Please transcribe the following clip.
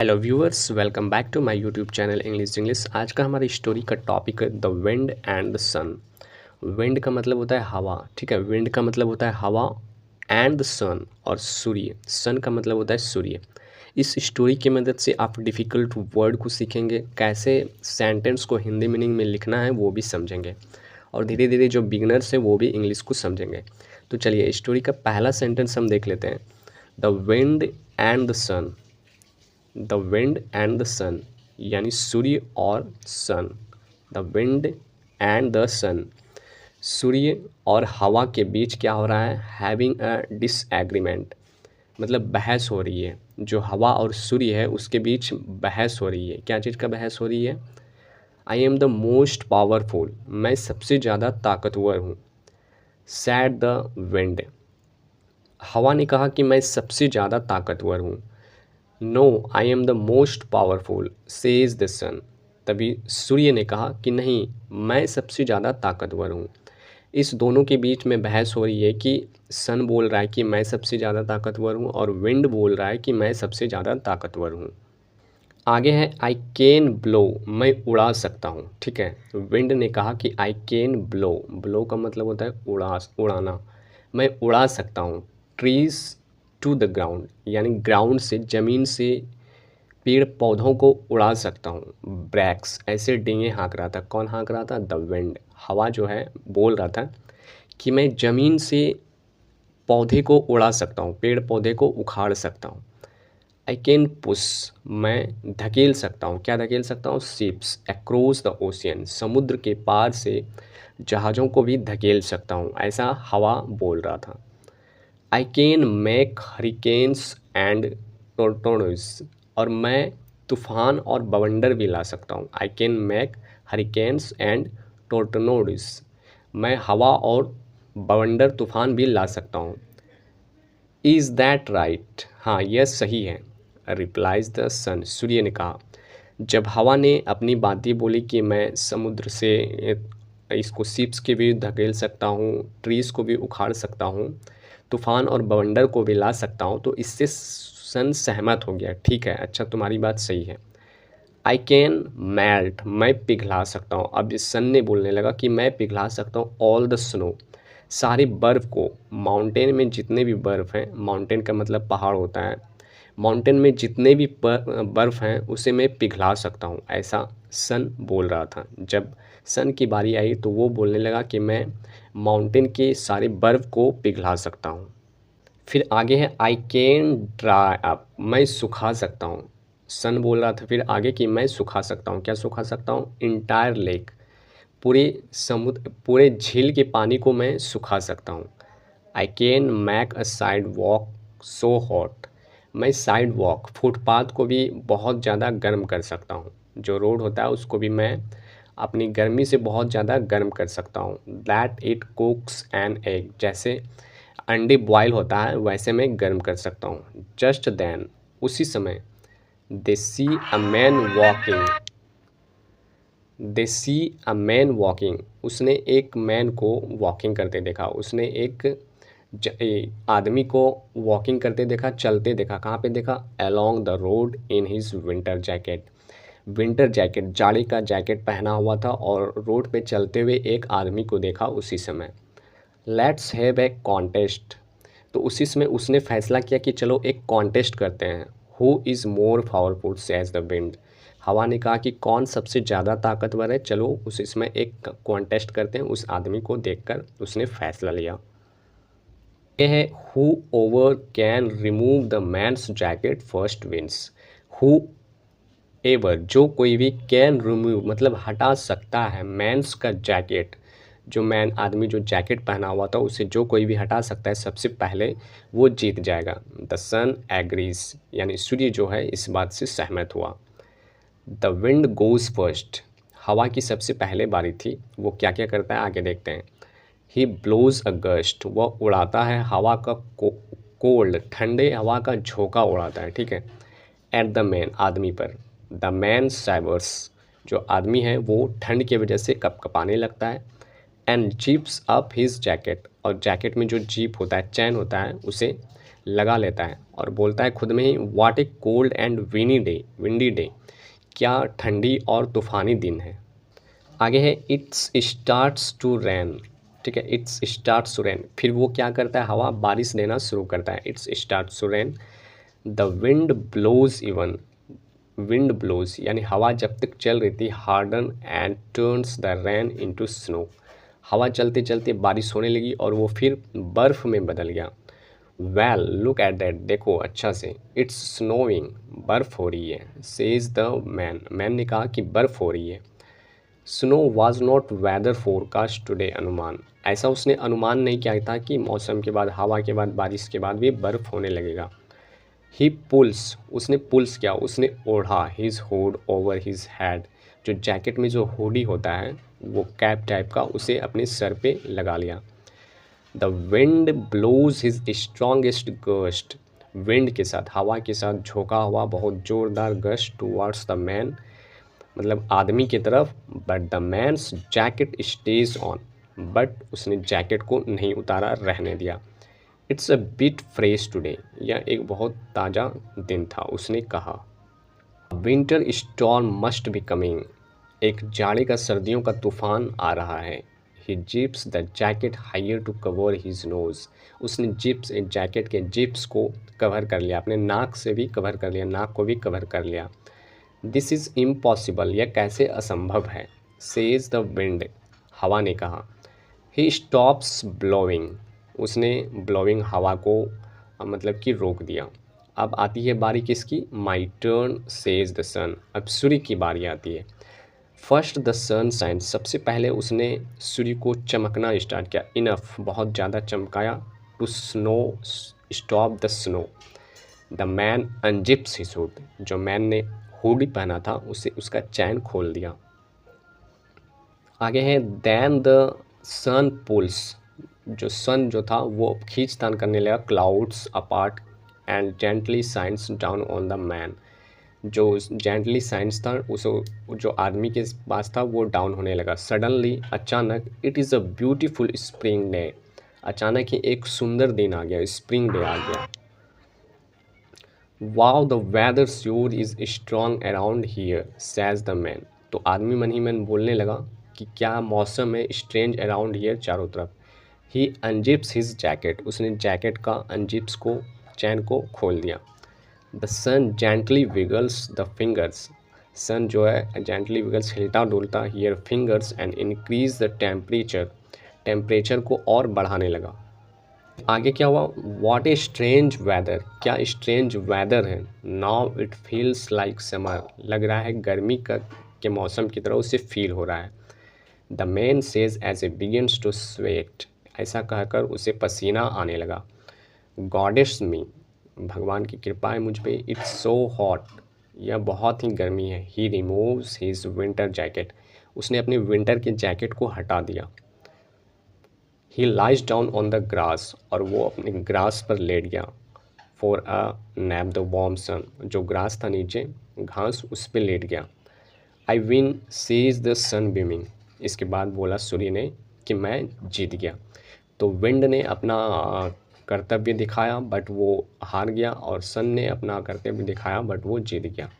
Hello viewers, welcome back to my YouTube channel English. आज का हमारी स्टोरी का टॉपिक है the wind and the sun. Wind का मतलब होता है हवा, ठीक है। विंड का मतलब होता है हवा एंड द सन और सूर्य। सन का मतलब होता है सूर्य। इस स्टोरी की मदद से आप डिफ़िकल्ट वर्ड को सीखेंगे, कैसे सेंटेंस को हिंदी मीनिंग में लिखना है वो भी समझेंगे, और धीरे धीरे जो बिगनर्स हैं वो भी इंग्लिश को समझेंगे। तो चलिए स्टोरी का पहला सेंटेंस हम देख लेते हैं। The wind and the sun. The wind and the sun यानी सूर्य और sun. The wind and the sun, सूर्य और हवा के बीच क्या हो रहा है? हैविंग अ डिसएग्रीमेंट, मतलब बहस हो रही है। जो हवा और सूर्य है उसके बीच बहस हो रही है। क्या चीज़ का बहस हो रही है? आई एम द मोस्ट पावरफुल, मैं सबसे ज़्यादा ताकतवर हूँ। सैड द विंड, हवा ने कहा कि मैं सबसे ज़्यादा ताकतवर हूँ। No I am the most powerful says the sun, तभी सूर्य ने कहा कि नहीं, मैं सबसे ज़्यादा ताकतवर हूँ। इस दोनों के बीच में बहस हो रही है कि सन बोल रहा है कि मैं सबसे ज़्यादा ताकतवर हूँ और विंड बोल रहा है कि मैं सबसे ज़्यादा ताकतवर हूँ। आगे है आई कैन ब्लो, मैं उड़ा सकता हूँ, ठीक है। विंड ने कहा कि आई कैन ब्लो, ब्लो का मतलब होता है उड़ाना। मैं उड़ा सकता हूँ ट्रीज टू द ग्राउंड, यानी ग्राउंड से, ज़मीन से पेड़ पौधों को उड़ा सकता हूँ। ब्रैक्स, ऐसे डींगे हाँक रहा था। कौन हाँक रहा था? द विंड, हवा जो है बोल रहा था कि मैं ज़मीन से पौधे को उड़ा सकता हूँ, पेड़ पौधे को उखाड़ सकता हूँ। आई कैन पुश, मैं धकेल सकता हूँ। क्या धकेल सकता हूँ? शिप्स अक्रॉस द ओशियन, समुद्र के पार से जहाज़ों को भी धकेल सकता हूँ, ऐसा हवा बोल रहा था। I can make hurricanes and tornadoes, और मैं तूफान और बवंडर भी ला सकता हूँ। I can make hurricanes and tornadoes, मैं हवा और बवंडर तूफान भी ला सकता हूँ। इज़ दैट राइट, हाँ यह सही है। रिप्लाइज द सन, सूर्य ने कहा। जब हवा ने अपनी बातें बोली कि मैं समुद्र से इसको शिप्स के भी धकेल सकता हूँ, ट्रीज़ को भी उखाड़ सकता हूँ, तूफान और बवंडर को भी ला सकता हूँ, तो इससे सन सहमत हो गया। ठीक है, अच्छा तुम्हारी बात सही है। आई कैन मेल्ट, मैं पिघला सकता हूँ। अब इस सन ने बोलने लगा कि मैं पिघला सकता हूँ ऑल द स्नो, सारे बर्फ़ को। माउंटेन में जितने भी बर्फ़ हैं, माउंटेन का मतलब पहाड़ होता है, माउंटेन में जितने भी बर्फ़ हैं उसे मैं पिघला सकता हूँ, ऐसा सन बोल रहा था। जब सन की बारी आई तो वो बोलने लगा कि मैं माउंटेन के सारे बर्फ़ को पिघला सकता हूँ। फिर आगे है आई कैन ड्राई अप, मैं सुखा सकता हूँ। सन बोल रहा था फिर आगे कि मैं सुखा सकता हूँ। क्या सुखा सकता हूँ? इंटायर लेक, पूरे समुद्र, पूरे झील के पानी को मैं सुखा सकता हूँ। I can make a side walk so hot, मैं साइड वॉक, फुटपाथ को भी बहुत ज़्यादा गर्म कर सकता हूँ। जो रोड होता है उसको भी मैं अपनी गर्मी से बहुत ज़्यादा गर्म कर सकता हूँ। दैट इट कुक्स एन एग, जैसे अंडे बॉयल होता है वैसे मैं गर्म कर सकता हूँ। जस्ट देन, उसी समय, they see a man walking, they see a man walking, उसने एक मैन को वॉकिंग करते देखा। उसने एक आदमी को वॉकिंग करते देखा, चलते देखा। कहाँ पे देखा? Along the road in his winter jacket, winter jacket, जाड़े का जैकेट पहना हुआ था और रोड पे चलते हुए एक आदमी को देखा उसी समय। लेट्स हैव ए कॉन्टेस्ट, तो उसी समय उसने फैसला किया कि चलो एक कॉन्टेस्ट करते हैं। Who is more powerful says the wind, हवा ने कहा कि कौन सबसे ज़्यादा ताकतवर है, चलो उसी समय एक कॉन्टेस्ट करते हैं। उस आदमी को देखकर उसने फैसला लिया। ये है whoever can remove the man's jacket first wins. Whoever, जो कोई भी, कैन रिमूव मतलब हटा सकता है, मैन्स का जैकेट, जो मैन आदमी जो जैकेट पहना हुआ था उसे जो कोई भी हटा सकता है सबसे पहले, वो जीत जाएगा। द सन एग्रीज, यानी सूर्य जो है इस बात से सहमत हुआ। द विंड गोज फर्स्ट, हवा की सबसे पहले बारी थी। वो क्या क्या करता है आगे देखते हैं। ही ब्लोज अ गस्ट, वह उड़ाता है हवा का कोल्ड, ठंडे हवा का झोंका उड़ाता है, ठीक है। एट द मैन, आदमी पर। द मैन साइबर्स, जो आदमी है वो ठंड की वजह से कपकपाने लगता है। And jeeps up his jacket, और जैकेट में जो जीप होता है, चैन होता है, उसे लगा लेता है और बोलता है खुद में ही, what a cold and windy day, क्या ठंडी और तूफ़ानी दिन है। आगे है इट्स स्टार्ट्स टू रैन, ठीक है, इट्स स्टार्ट्स टू रैन, फिर वो क्या करता है, हवा बारिश देना शुरू करता है, it's starts to rain. The wind blows even, wind blows यानी हवा जब तक चल रही थी, harden and turns the rain into snow, हवा चलते चलते बारिश होने लगी और वो फिर बर्फ़ में बदल गया। वेल लुक एट दैट, देखो अच्छा से, इट्स स्नोइंग, बर्फ़ हो रही है, सेज द मैन, मैन ने कहा कि बर्फ़ हो रही है। Snow was not whether forecast today, अनुमान, ऐसा उसने अनुमान नहीं किया था कि मौसम के बाद, हवा के बाद, बारिश के बाद भी बर्फ़ होने लगेगा। ही पुल्स, उसने पुल्स किया, उसने ओढ़ा, his hood over his head, जो जैकेट में जो हुडी होता है वो कैप टाइप का, उसे अपने सर पे लगा लिया। The wind blows his strongest gust, wind के साथ, हवा के साथ झोंका हुआ बहुत ज़ोरदार गस्ट टूवर्ड्स द मैन, मतलब आदमी की तरफ। But the man's jacket stays on, but उसने जैकेट को नहीं उतारा, रहने दिया। It's a bit fresh today, यह एक बहुत ताज़ा दिन था, उसने कहा। Winter storm must be coming, एक जाड़े का, सर्दियों का तूफान आ रहा है। He zips the jacket higher to cover his nose, उसने जिप्स, जैकेट के जिप्स को कवर कर लिया, अपने नाक से भी कवर कर लिया, नाक को भी कवर कर लिया। दिस इज़ इम्पॉसिबल, यह कैसे असंभव है। सेज द विंड, हवा ने कहा। ही स्टॉप्स ब्लोइंग, उसने ब्लोइंग, हवा को मतलब कि रोक दिया। अब आती है बारी किसकी, माई टर्न सेज द सन, अब सूर्य की बारी आती है। फर्स्ट द सन साइन, सबसे पहले उसने सूर्य को चमकना स्टार्ट किया, इनफ, बहुत ज़्यादा चमकाया, to snow stop the snow. The man unzips his hood, जो मैन ने हुडी पहना था उसे उसका चैन खोल दिया। आगे है दैन द सन पुल्स, जो सन जो था वो खींचतान करने लगा, clouds apart and gently science down on the man, जो जेंटली साइंस था उस, जो आदमी के पास था वो डाउन होने लगा। सडनली, अचानक, it is a beautiful spring day, अचानक ही एक सुंदर दिन आ गया, स्प्रिंग डे आ गया। Wow the weather sure is strong around here says the man, तो आदमी मन ही मन बोलने लगा कि क्या मौसम है, स्ट्रेंज अराउंड हियर, चारों तरफ। ही अनजिप्स हिज जैकेट, उसने जैकेट का अनजिप्स को, चैन को खोल दिया। The sun gently wiggles the fingers, sun जो है जेंटली विगल्स, हिलता डुलता, here fingers and increase the temperature, temperature को और बढ़ाने लगा। आगे क्या हुआ, व्हाट ए स्ट्रेंज वेदर, क्या स्ट्रेंज वेदर है। Now it feels like summer, लग रहा है गर्मी का के मौसम की तरह उसे फील हो रहा है। The man says as a begins to sweat, ऐसा कहकर उसे पसीना आने लगा। गॉडेस मी, भगवान की कृपा है मुझ पे, इट्स सो हॉट, यह बहुत ही गर्मी है। He removes his winter jacket, उसने अपने विंटर के जैकेट को हटा दिया। He lies down on the grass, और वो अपने ग्रास पर लेट गया। For a nap the warm sun, जो ग्रास था नीचे, घास, उस पर लेट गया। I win says the sun beaming, इसके बाद बोला सूर्य ने कि मैं जीत गया। तो विंड ने अपना कर्तव्य दिखाया बट वो हार गया, और सन ने अपना कर्तव्य दिखाया बट वो जीत गया।